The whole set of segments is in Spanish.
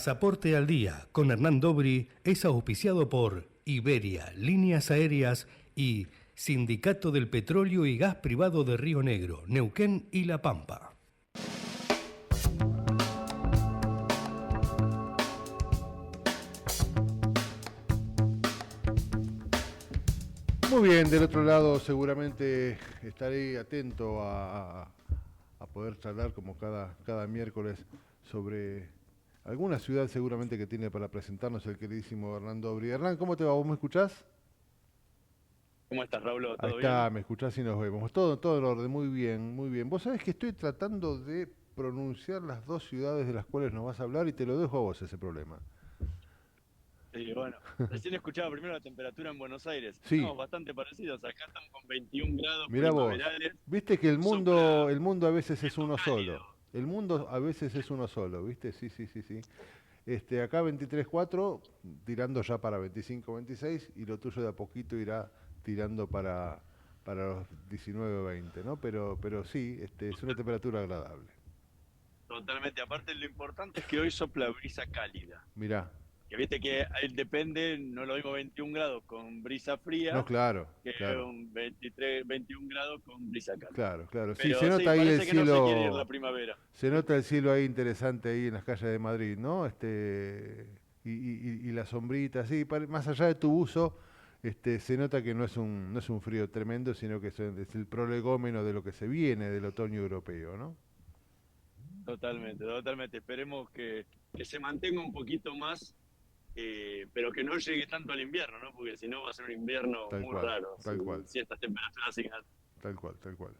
Pasaporte al Día con Hernán Dobri es auspiciado por Iberia, Líneas Aéreas y Sindicato del Petróleo y Gas Privado de Río Negro, Neuquén y La Pampa. Muy bien, del otro lado seguramente estaré atento a poder charlar como cada miércoles sobre alguna ciudad seguramente que tiene para presentarnos el queridísimo Hernán Dobri. Hernán, ¿cómo te va? ¿Vos me escuchás? ¿Cómo estás, Raúl? Ahí ¿Todo está, bien? me escuchás y nos vemos. Todo en orden, muy bien, muy bien. Vos sabés que estoy tratando de pronunciar las dos ciudades de las cuales nos vas a hablar y te lo dejo a vos ese problema. Sí, bueno, recién escuchaba primero la temperatura en Buenos Aires. Sí, Estamos bastante parecidos. Acá estamos con 21 grados mirá vos, primaverales. viste que Sopla el mundo a veces es viento uno cálido. solo. El mundo a veces es uno solo, ¿viste? Sí, sí, sí, sí. Acá 23,4, tirando ya para 25, 26, y lo tuyo de a poquito irá tirando para los 19 o 20, ¿no? Pero sí, es una temperatura agradable. Totalmente. Aparte, lo importante es que hoy sopla brisa cálida. Mirá, Que viste que ahí depende, no lo digo 21 grados con brisa no, fría, claro, que claro, un 23, 21 grados con brisa cálida. claro, claro. Sí, se Pero sí, nota ahí el parece que no se quiere ir la cielo, primavera. se nota el cielo ahí interesante ahí en las calles de Madrid, ¿no? Y la sombrita, sí, más allá de tu buzo, se nota que no es un frío tremendo, sino que es el prolegómeno de lo que se viene del otoño europeo, ¿no? Totalmente, totalmente. Esperemos que se mantenga un poquito más, pero que no llegue tanto al invierno, ¿no? Porque si no va a ser un invierno Tal muy cual, raro tal cual, si estas temperaturas sigan. tal cual, tal cual.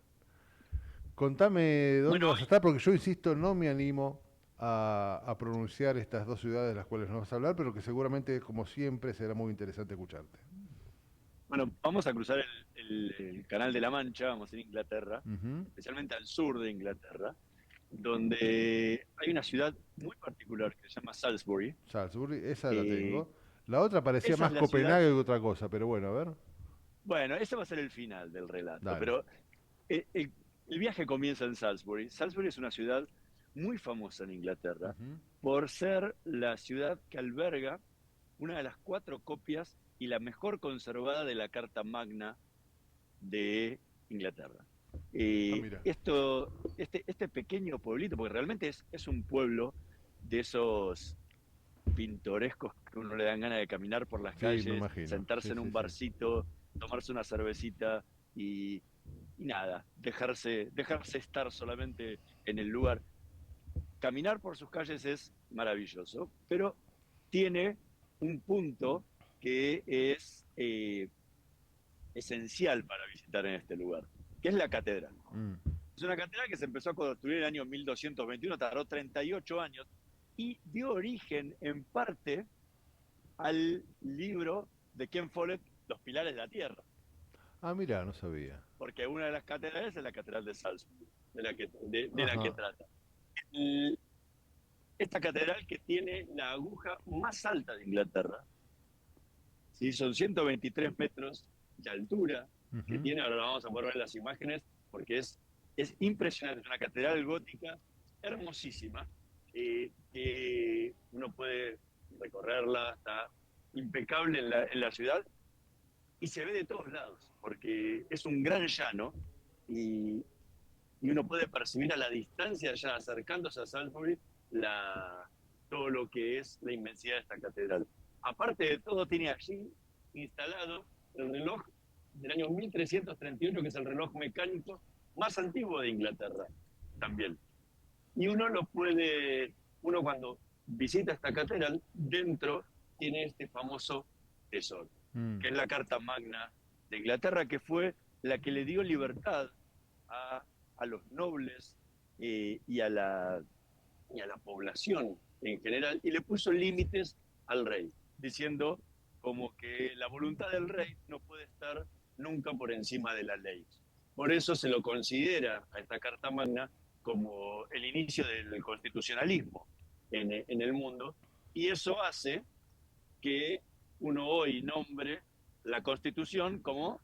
Contame dónde Bueno, vas a estar, porque yo insisto, no me animo a pronunciar estas dos ciudades de las cuales nos vas a hablar, pero que seguramente, como siempre, será muy interesante escucharte. bueno, vamos a cruzar el Canal de la Mancha, vamos a ir a Inglaterra, Ujú. especialmente al sur de Inglaterra, donde hay una ciudad muy particular que se llama Salisbury. Salisbury, esa la Eh, tengo. La otra parecía esa más es la ciudad, Copenhague que otra cosa, pero bueno, a ver. bueno, ese va a ser el final del relato, Dale. pero el viaje comienza en Salisbury. Salisbury es una ciudad muy famosa en Inglaterra Ujú. por ser la ciudad que alberga una de las cuatro copias y la mejor conservada de la Carta Magna de Inglaterra. Ah, mira. Este pequeño pueblito, porque realmente es un pueblo de esos pintorescos que uno le dan ganas de caminar por las Sí, me calles, imagino. sentarse Sí, en sí, un sí. barcito, tomarse una cervecita y nada, dejarse estar solamente en el lugar. Caminar por sus calles es maravilloso, pero tiene un punto que es esencial para visitar en este lugar, que es la catedral. Mm. Es una catedral que se empezó a construir en el año 1221, tardó 38 años y dio origen en parte al libro de Ken Follett, Los Pilares de la Tierra, Ah, mira, no sabía. porque una de las catedrales es la Catedral de Salzburg, de la que Ajá. trata. Y esta catedral que tiene la aguja más alta de Inglaterra, ¿sí? Son 123 metros de altura que Ujú. tiene, ahora lo vamos a poder ver en las imágenes, porque es impresionante, es una catedral gótica hermosísima, que uno puede recorrerla, está impecable en la ciudad y se ve de todos lados, porque es un gran llano y, y uno puede percibir a la distancia, ya acercándose a Salisbury, todo lo que es la inmensidad de esta catedral. Aparte de todo, tiene allí instalado el reloj del año 1338, que es el reloj mecánico más antiguo de Inglaterra también. Y uno cuando visita esta catedral, dentro tiene este famoso tesoro, Mm. que es la Carta Magna de Inglaterra, que fue la que le dio libertad a, a los nobles y a la población en general, y le puso límites al rey, diciendo como que la voluntad del rey no puede estar nunca por encima de la ley. Por eso se lo considera a esta Carta Magna como el inicio del constitucionalismo en el mundo, y eso hace que uno hoy nombre la Constitución como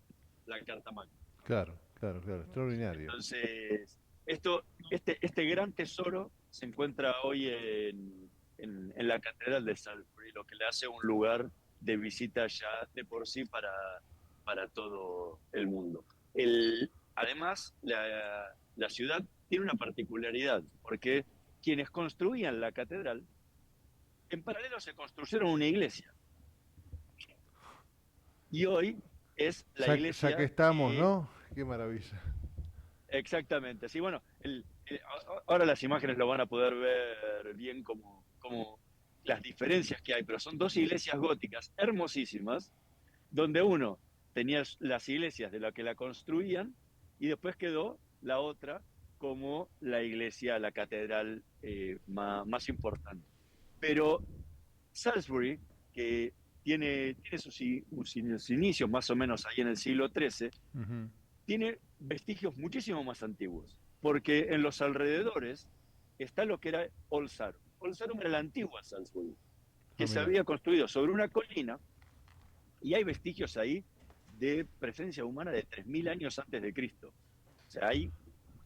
la Carta Magna. Claro, claro, claro. Extraordinario. Entonces, este gran tesoro se encuentra hoy en la Catedral de Salisbury, lo que le hace un lugar de visita ya de por sí para todo el mundo. Además, la ciudad tiene una particularidad, porque quienes construían la catedral, en paralelo se construyeron una iglesia. Y hoy es la Ya que iglesia estamos, que... ¿no? Qué maravilla. Exactamente, sí, bueno, ahora las imágenes lo van a poder ver bien como las diferencias que hay, pero son dos iglesias góticas hermosísimas, donde uno tenía las iglesias de la que la construían y después quedó la otra como la iglesia, la catedral más importante. Pero Salisbury, que tiene sus inicios más o menos ahí en el siglo XIII, Ujú. tiene vestigios muchísimo más antiguos, porque en los alrededores está lo que era Old Sarum. Old Sarum era la antigua Salisbury, Ah, que se mira, había construido sobre una colina, y hay vestigios ahí de presencia humana de 3000 años antes de Cristo. O sea, ahí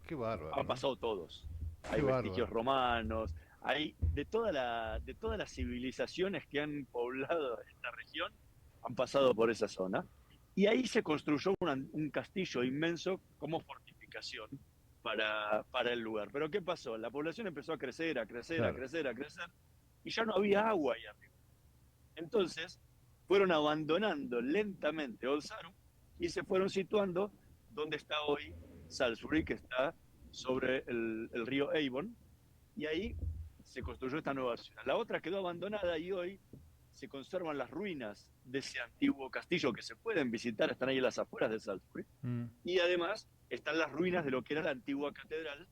qué bárbaro, han ¿no? pasado todos. Qué Hay vestigios bárbaro. romanos, hay de todas las civilizaciones que han poblado esta región, han pasado por esa zona. Y ahí se construyó un castillo inmenso como fortificación para el lugar. Pero ¿qué pasó? La población empezó a crecer, a crecer, a Claro. crecer, a crecer, y ya no había agua ahí arriba. Entonces, fueron abandonando lentamente Old Sarum y se fueron situando donde está hoy Salisbury, que está sobre el río Avon, y ahí se construyó esta nueva ciudad. La otra quedó abandonada y hoy se conservan las ruinas de ese antiguo castillo que se pueden visitar, están ahí en las afueras de Salisbury, Mm. y además están las ruinas de lo que era la antigua catedral,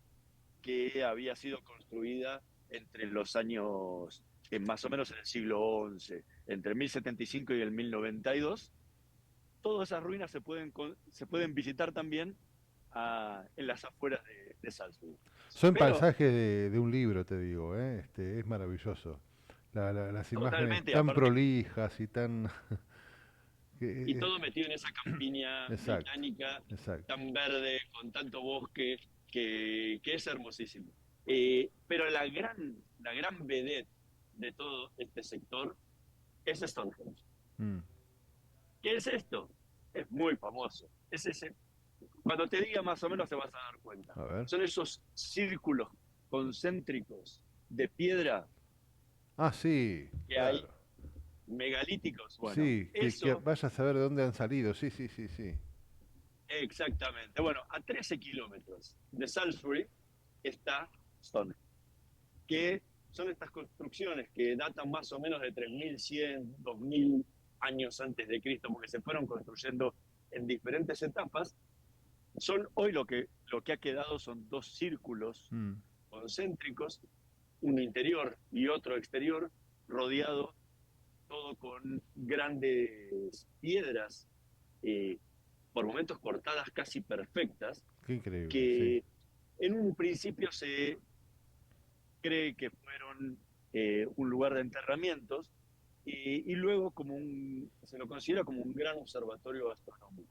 que había sido construida entre los años, más o menos en el siglo XI, entre 1075 y el 1092. Todas esas ruinas se pueden visitar también en las afueras de Salzburg. Son Pero pasajes de un libro, te digo, ¿eh? Es maravilloso. Las imágenes totalmente, tan aparte, prolijas y tan... y que- todo metido en esa campiña exacto, británica exacto. tan verde, con tanto bosque, que es hermosísimo. Pero la gran vedette de todo este sector es Stonehenge. Mm. ¿Qué es esto? Es muy famoso. Es ese, cuando te diga más o menos te vas a dar cuenta. A ver. Son esos círculos concéntricos de piedra Ah, sí, que hay, claro. megalíticos. Bueno, Sí, que eso vaya a saber de dónde han salido. Sí, sí, sí, sí. exactamente. Bueno, a 13 kilómetros de Salisbury está Stonehenge, que son estas construcciones que datan más o menos de 3100, 2000 años antes de Cristo, porque se fueron construyendo en diferentes etapas. Son hoy lo que ha quedado son dos círculos Mm. concéntricos, uno interior y otro exterior, rodeado todo con grandes piedras, eh, por momentos cortadas casi perfectas, Qué increíble, sí. que en un principio se cree que fueron un lugar de enterramientos, y luego se lo considera como un gran observatorio astronómico.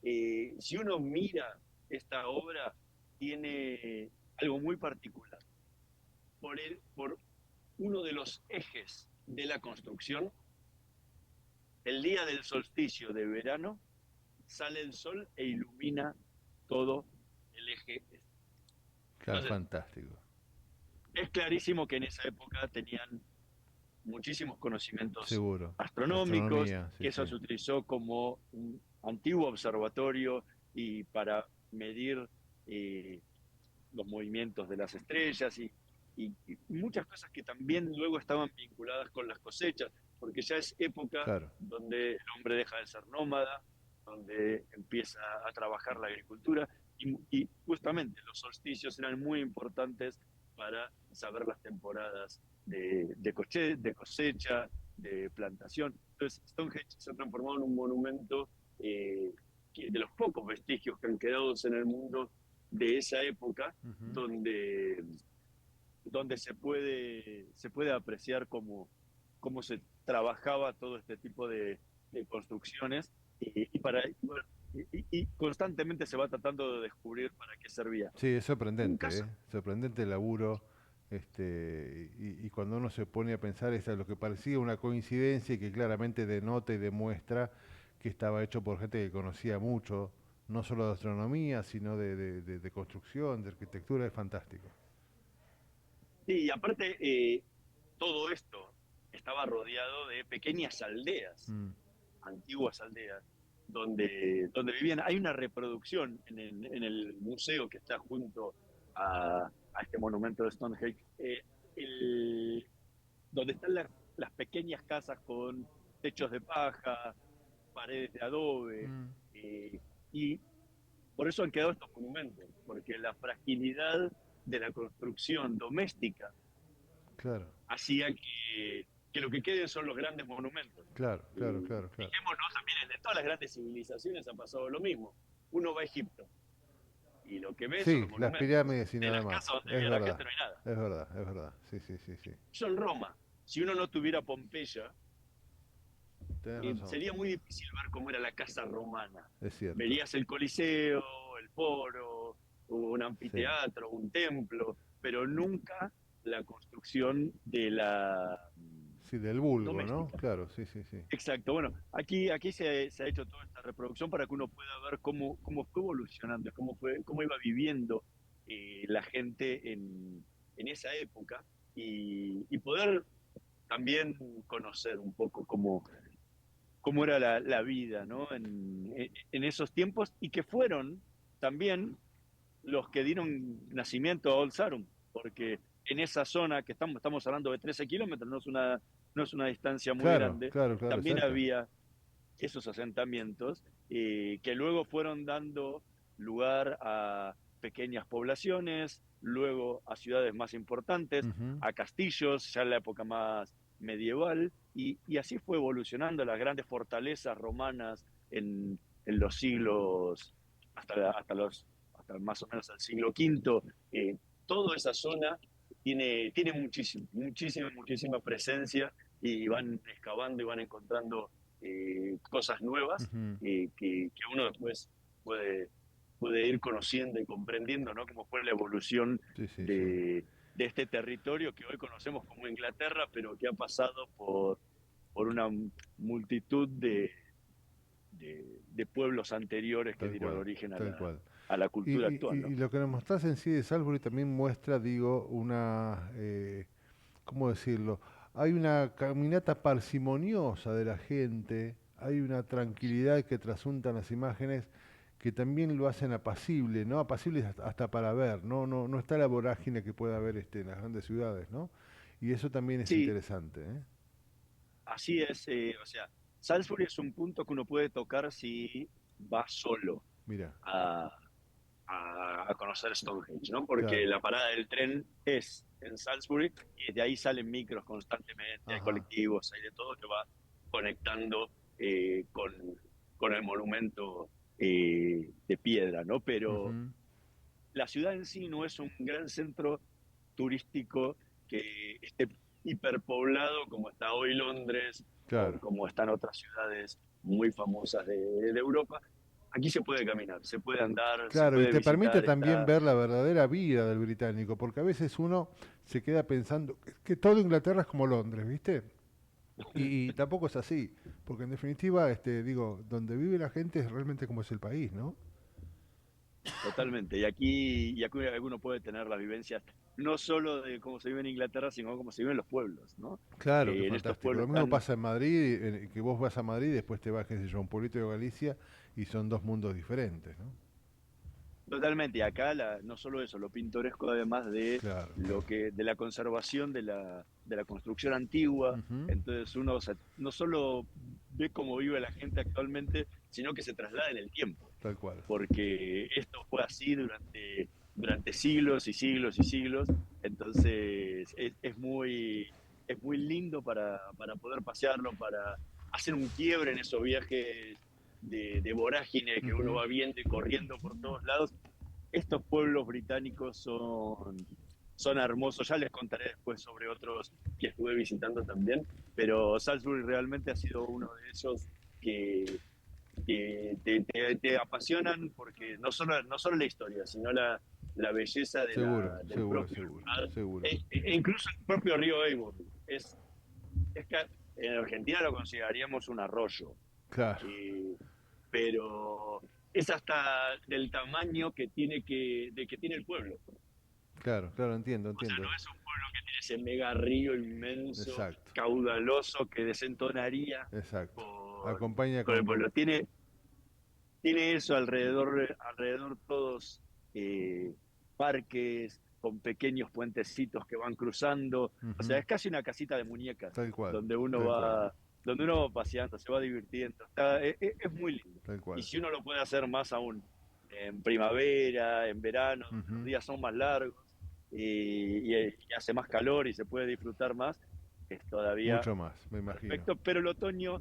Si uno mira esta obra, tiene algo muy particular. Por uno de los ejes de la construcción, el día del solsticio de verano, sale el sol e ilumina todo el eje este. Claro, Entonces, fantástico. es clarísimo que en esa época tenían muchísimos conocimientos Seguro. astronómicos, Astronomía, sí, que eso sí. se utilizó como un antiguo observatorio y para medir eh, los movimientos de las estrellas y muchas cosas que también luego estaban vinculadas con las cosechas, porque ya es época Claro. donde el hombre deja de ser nómada, donde empieza a trabajar la agricultura, y justamente los solsticios eran muy importantes para saber las temporadas de cosecha, de plantación. Entonces Stonehenge se ha transformado en un monumento, de los pocos vestigios que han quedado en el mundo de esa época, Ujú. donde, donde se puede apreciar cómo se trabajaba todo este tipo de construcciones, bueno, y constantemente se va tratando de descubrir para qué servía. Sí, es Un sorprendente, caso, ¿eh? Sorprendente el laburo. y cuando uno se pone a pensar, es lo que parecía una coincidencia y que claramente denota y demuestra que estaba hecho por gente que conocía mucho, no solo de astronomía, sino de construcción, de arquitectura, es fantástico. Sí, y aparte, todo esto estaba rodeado de pequeñas aldeas, Mm, antiguas aldeas, donde vivían. Hay una reproducción en el museo que está junto a este monumento de Stonehenge, el- donde están las pequeñas casas con techos de paja, paredes de adobe, mm, eh, y por eso han quedado estos monumentos, porque la fragilidad de la construcción doméstica claro, hacía que lo que queden son los grandes monumentos. claro, claro, claro, claro. Fijémonos también, de todas las grandes civilizaciones ha pasado lo mismo. Uno va a Egipto y lo que ve son Sí, los las monumentos. pirámides y De nada las más. casas donde Es vivía la verdad, gente no hay nada. es verdad, es verdad. Sí, sí, sí, sí. Yo en Roma, si uno no tuviera Pompeya, Tenés razón, sería muy difícil ver cómo era la casa romana. es cierto. Verías el Coliseo, el Foro, un Sí, anfiteatro, un templo, pero nunca la construcción de la sí, del vulgo, ¿no? doméstica. Claro, sí, sí, sí. Exacto, bueno, aquí se ha hecho toda esta reproducción para que uno pueda ver cómo fue evolucionando, cómo iba viviendo la gente en esa época y poder también conocer un poco cómo era la vida, ¿no? En esos tiempos y que fueron también los que dieron nacimiento a Old Sarum, porque en esa zona que estamos hablando de 13 kilómetros, no es una distancia muy Claro, grande, claro, claro, es también cerca. había esos asentamientos que luego fueron dando lugar a pequeñas poblaciones, luego a ciudades más importantes, Ujú. a castillos, ya en la época más medieval, y así fue evolucionando las grandes fortalezas romanas en los siglos, hasta más o menos el siglo V. Toda esa zona tiene muchísima presencia y van excavando y van encontrando cosas nuevas Ujú. que uno después puede, puede ir conociendo y comprendiendo, ¿no? Cómo fue la evolución Sí, sí, sí. de este territorio que hoy conocemos como Inglaterra, pero que ha pasado por una multitud de pueblos anteriores que Tal dieron cual, origen a tal la, cual. a la Y, cultura y- actual, y ¿no? lo que nos mostrás en sí de Salisbury también muestra, digo, ¿cómo decirlo? Hay una caminata parsimoniosa de la gente, hay una tranquilidad que trasuntan las imágenes que también lo hacen apacible, ¿no? Apacible hasta para ver, ¿no? No, no está la vorágine que puede haber en las grandes ciudades, ¿no? Y eso también es Sí, interesante, ¿eh? así es. O sea, Salisbury es un punto que uno puede tocar si va solo Mira, a, a conocer Stonehenge, ¿no? Porque claro, la parada del tren es en Salisbury y de ahí salen micros constantemente, hay ajá, colectivos, hay de todo que va conectando con el monumento de piedra, ¿no? Pero ujú, la ciudad en sí no es un gran centro turístico que esté hiperpoblado como está hoy Londres o claro. como están otras ciudades muy famosas de Europa. Aquí se puede caminar, se puede andar, se Claro, y puede te permite visitar también esta. ver la verdadera vida del británico, porque a veces uno se queda pensando que todo Inglaterra es como Londres, ¿viste? Y tampoco es así, porque en definitiva, digo, donde vive la gente es realmente como es el país, ¿no? Totalmente. Y aquí uno puede tener las vivencias no solo de cómo se vive en Inglaterra, sino cómo se vive en los pueblos, ¿no? Claro, qué En estos fantástico. Lo pueblos mismo pasa en Madrid, que vos vas a Madrid y después te vas, qué sé yo, a un pueblito de Galicia y son dos mundos diferentes, ¿no? totalmente. Y acá no solo eso, lo pintoresco además Claro, claro. de la conservación de la construcción antigua. Ujú, Entonces uno, o sea, no solo ve cómo vive la gente actualmente, sino que se traslada en el tiempo, tal cual. porque esto fue así durante siglos y siglos y siglos. Entonces es muy lindo para poder pasearlo, para hacer un quiebre en esos viajes de vorágine que uno Ujú. va viendo y corriendo por todos lados. Estos pueblos británicos son hermosos. Ya les contaré después sobre otros que estuve visitando también, pero Salisbury realmente ha sido uno de esos que te apasionan porque no solo la historia, sino la belleza del propio lugar. Seguro. E incluso el propio río Avon. Es que en Argentina lo consideraríamos un arroyo. Claro. Pero es hasta del tamaño que tiene el pueblo. Claro, entiendo. O sea, no es un pueblo que tiene ese mega río inmenso, Exacto. caudaloso, que desentonaría. Exacto. Acompaña con el pueblo. Tiene eso alrededor todos parques con pequeños puentecitos que van cruzando. O sea, es casi una casita de muñecas. Tal cual. Donde uno va paseando, se va divirtiendo. Es muy lindo. Tal cual. Y si uno lo puede hacer más aún en primavera, en verano, los días son más largos y hace más calor y se puede disfrutar más, es todavía mucho más, me imagino. Perfecto. Pero el otoño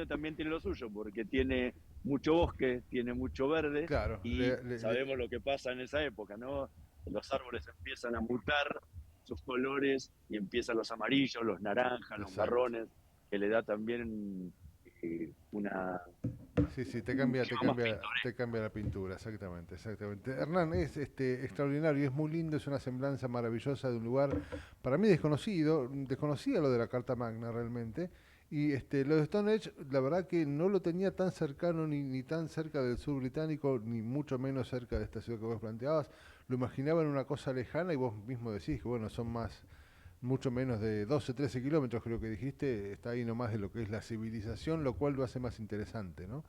también tiene lo suyo, porque tiene mucho bosque, tiene mucho verde. Claro, y sabemos lo que pasa en esa época, ¿no? Los árboles empiezan a mutar sus colores y empiezan los amarillos, los naranjas, los marrones, que le da también una... Sí, te cambia la pintura, exactamente. Hernán, es extraordinario, es muy lindo, es una semblanza maravillosa de un lugar, para mí desconocía lo de la Carta Magna realmente, y lo de Stonehenge, la verdad que no lo tenía tan cercano ni tan cerca del sur británico, ni mucho menos cerca de esta ciudad que vos planteabas, lo imaginaba en una cosa lejana y vos mismo decís que bueno, son mucho menos de 12, 13 kilómetros, creo que dijiste, está ahí nomás de lo que es la civilización, lo cual lo hace más interesante, ¿no?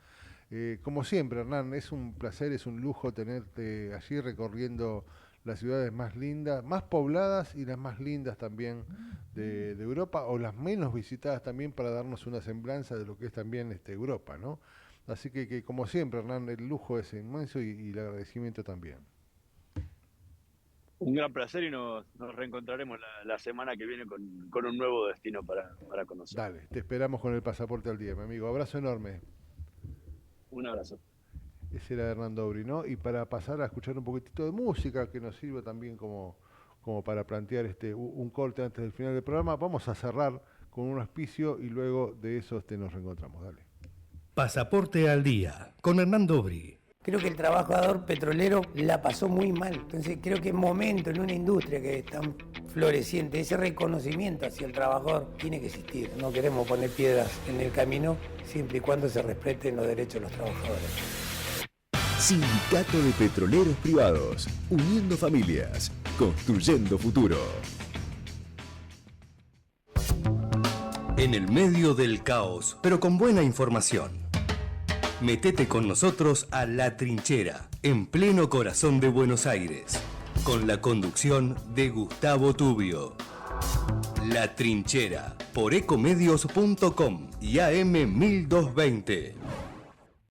Como siempre, Hernán, es un placer, es un lujo tenerte allí recorriendo las ciudades más lindas, más pobladas y las más lindas también de Europa, o las menos visitadas también, para darnos una semblanza de lo que es también Europa, ¿no? Así que como siempre, Hernán, el lujo es inmenso y el agradecimiento también. Un gran placer y nos reencontraremos la semana que viene con un nuevo destino para conocer. Dale, te esperamos con el pasaporte al día, mi amigo. Abrazo enorme. Un abrazo. Ese era Hernán Dobry, ¿no? Y para pasar a escuchar un poquitito de música que nos sirve también como para plantear un corte antes del final del programa, vamos a cerrar con un auspicio y luego de eso nos reencontramos. Dale. Pasaporte al día con Hernán Dobry. Creo que el trabajador petrolero la pasó muy mal. Entonces creo que es momento en una industria que es tan floreciente, ese reconocimiento hacia el trabajador tiene que existir. No queremos poner piedras en el camino siempre y cuando se respeten los derechos de los trabajadores. Sindicato de Petroleros Privados, uniendo familias, construyendo futuro. En el medio del caos, pero con buena información. Metete con nosotros a La Trinchera, en pleno corazón de Buenos Aires, con la conducción de Gustavo Tubio. La Trinchera, por ecomedios.com y AM 1220.